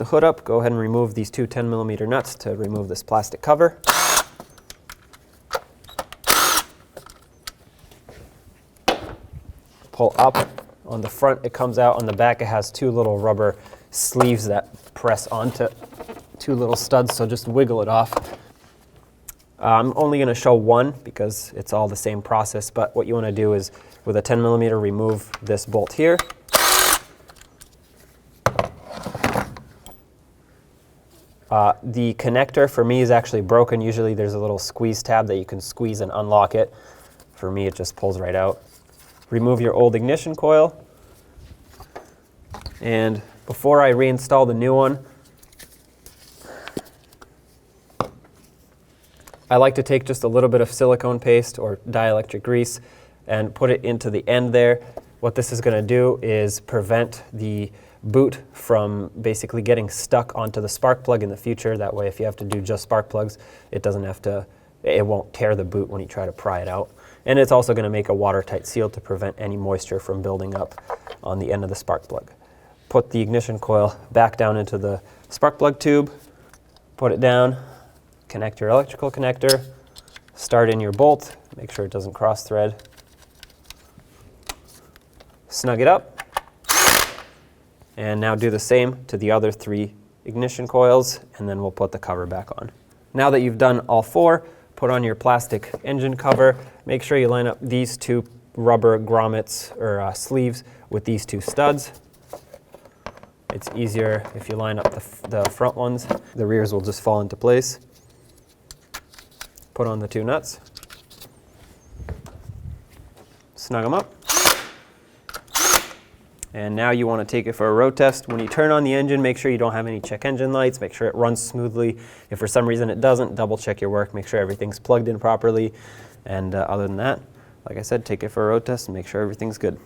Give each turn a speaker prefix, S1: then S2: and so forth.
S1: the hood up, go ahead and remove these two 10mm nuts to remove this plastic cover. Pull up. On the front it comes out, on the back it has two little rubber sleeves that press onto two little studs, so just wiggle it off. I'm only going to show one because it's all the same process, but what you want to do is with a 10mm remove this bolt here. The connector for me is actually broken. Usually there's a little squeeze tab that you can squeeze and unlock it. For me it just pulls right out. Remove your old ignition coil. And before I reinstall the new one, I like to take just a little bit of silicone paste or dielectric grease and put it into the end there. What this is going to do is prevent the boot from basically getting stuck onto the spark plug in the future. That way, if you have to do just spark plugs, it won't tear the boot when you try to pry it out. And it's also going to make a watertight seal to prevent any moisture from building up on the end of the spark plug. Put the ignition coil back down into the spark plug tube, put it down, connect your electrical connector, start in your bolt, make sure it doesn't cross thread, snug it up, and now do the same to the other three ignition coils, and then we'll put the cover back on. Now that you've done all four, put on your plastic engine cover. Make sure you line up these two rubber grommets or sleeves with these two studs. It's easier if you line up the front ones. The rears will just fall into place. Put on the two nuts. Snug them up. And now you want to take it for a road test. When you turn on the engine, make sure you don't have any check engine lights. Make sure it runs smoothly. If for some reason it doesn't, double check your work. Make sure everything's plugged in properly. And other than that, like I said, take it for a road test and make sure everything's good.